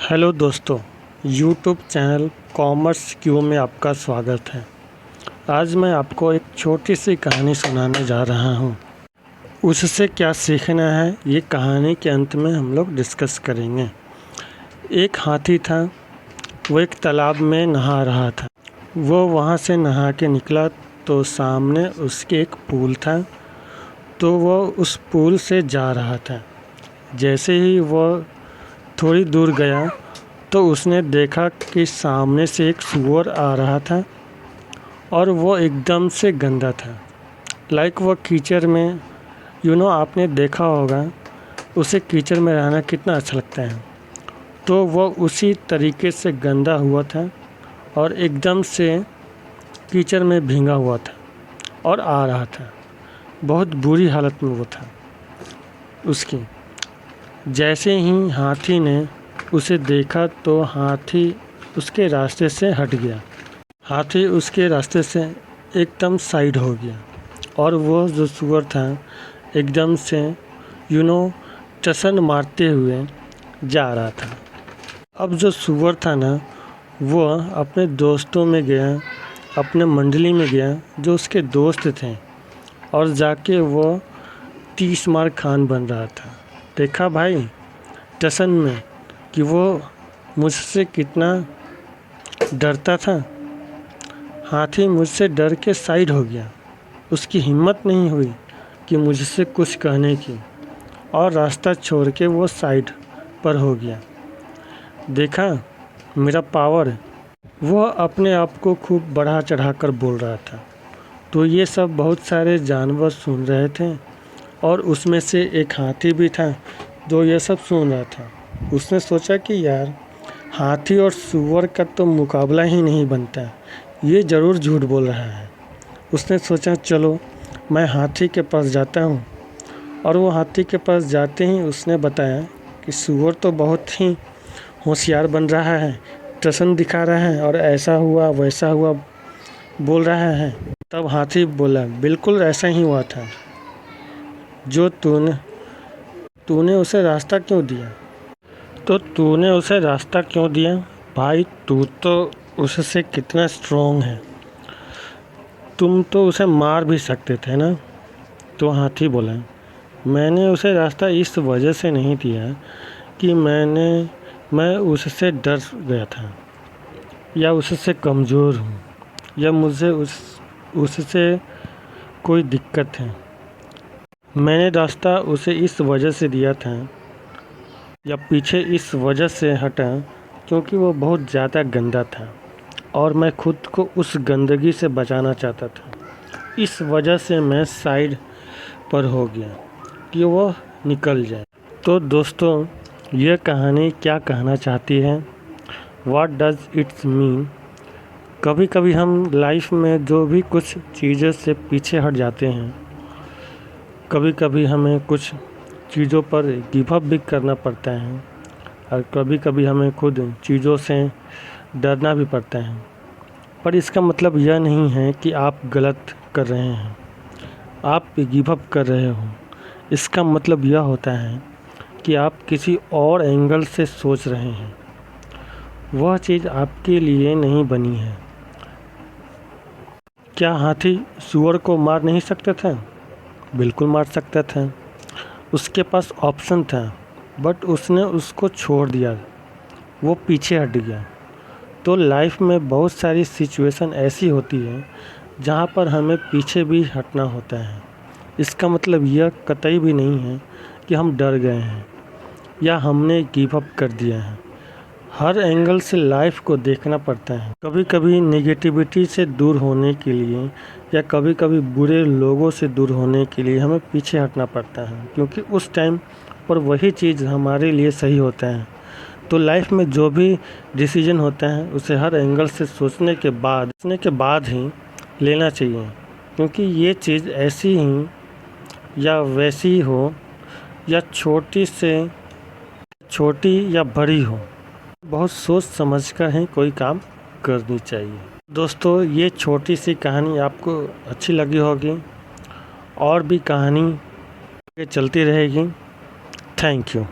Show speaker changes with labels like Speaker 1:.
Speaker 1: Hello दोस्तों, YouTube channel commerce Q में आपका स्वागत है। आज मैं आपको एक छोटी सी कहानी सुनाने जा रहा हूँ। उससे क्या सीखना है ये कहानी के अंत में हम लोग डिस्कस करेंगे। एक हाथी था, वो एक तालाब में नहा रहा था। वो वहाँ से नहा के निकला तो सामने उसके एक पुल था, तो वो उस पुल से जा रहा था। जैसे ही वो थोड़ी दूर गया तो उसने देखा कि सामने से एक सूअर आ रहा था और वो एकदम से गंदा था। लाइक वो कीचड़ में आपने देखा होगा उसे कीचड़ में रहना कितना अच्छा लगता है। तो वो उसी तरीके से गंदा हुआ था और एकदम से कीचड़ में भींगा हुआ था और आ रहा था। बहुत बुरी हालत में वो था उसकी। जैसे ही हाथी ने उसे देखा तो हाथी उसके रास्ते से हट गया। हाथी उसके रास्ते से एकदम साइड हो गया और वो जो सूअर था एकदम से टसन मारते हुए जा रहा था। अब जो सूअर था ना, वो अपने दोस्तों में गया, अपने मंडली में गया जो उसके दोस्त थे, और जाके वो 30 मार खान बन रहा था। देखा भाई टसन में कि वो मुझसे कितना डरता था। हाथी मुझसे डर के साइड हो गया। उसकी हिम्मत नहीं हुई कि मुझसे कुछ कहने की, और रास्ता छोड़ के वो साइड पर हो गया। देखा मेरा पावर। वो अपने आप को खूब बढ़ा चढ़ा कर बोल रहा था। तो ये सब बहुत सारे जानवर सुन रहे थे और उसमें से एक हाथी भी था जो ये सब सुन रहा था। उसने सोचा कि यार हाथी और सूअर का तो मुकाबला ही नहीं बनता, ये ज़रूर झूठ बोल रहा है। उसने सोचा चलो मैं हाथी के पास जाता हूँ। और वो हाथी के पास जाते ही उसने बताया कि सूअर तो बहुत ही होशियार बन रहा है, टसन दिखा रहा है और ऐसा हुआ वैसा हुआ बोल रहा है। तब हाथी बोला बिल्कुल ऐसा ही हुआ था। जो तूने उसे रास्ता क्यों दिया? तो तूने उसे रास्ता क्यों दिया? भाई तू तो उससे कितना स्ट्रॉन्ग है, तुम तो उसे मार भी सकते थे ना। तो हाथी बोला मैंने उसे रास्ता इस वजह से नहीं दिया कि मैं उससे डर गया था, या उससे कमज़ोर हूँ, या मुझे उससे कोई दिक्कत है। मैंने रास्ता उसे इस वजह से दिया था या पीछे इस वजह से हटा क्योंकि वो बहुत ज़्यादा गंदा था और मैं खुद को उस गंदगी से बचाना चाहता था। इस वजह से मैं साइड पर हो गया कि वो निकल जाए। तो दोस्तों, यह कहानी क्या कहना चाहती है? What does it's mean? कभी कभी हम लाइफ में जो भी कुछ चीज़ों से पीछे हट जाते हैं, कभी कभी हमें कुछ चीज़ों पर गिव अप भी करना पड़ता है, और कभी कभी हमें खुद चीज़ों से डरना भी पड़ता है। पर इसका मतलब यह नहीं है कि आप गलत कर रहे हैं, आप गिव अप कर रहे हो। इसका मतलब यह होता है कि आप किसी और एंगल से सोच रहे हैं। वह चीज़ आपके लिए नहीं बनी है। क्या हाथी सूअर को मार नहीं सकता था? बिल्कुल मार सकता था। उसके पास ऑप्शन था, बट उसने उसको छोड़ दिया, वो पीछे हट गया। तो लाइफ में बहुत सारी सिचुएशन ऐसी होती है जहाँ पर हमें पीछे भी हटना होता है। इसका मतलब यह कतई भी नहीं है कि हम डर गए हैं या हमने गिव अप कर दिया है। हर एंगल से लाइफ को देखना पड़ता है। कभी कभी नेगेटिविटी से दूर होने के लिए या कभी कभी बुरे लोगों से दूर होने के लिए हमें पीछे हटना पड़ता है, क्योंकि उस टाइम पर वही चीज़ हमारे लिए सही होता है। तो लाइफ में जो भी डिसीजन होता है उसे हर एंगल से सोचने के बाद ही लेना चाहिए, क्योंकि ये चीज़ ऐसी ही या वैसी हो, या छोटी या बड़ी हो, बहुत सोच समझकर ही कोई काम करनी चाहिए। दोस्तों, ये छोटी सी कहानी आपको अच्छी लगी होगी, और भी कहानी चलती रहेगी। Thank you.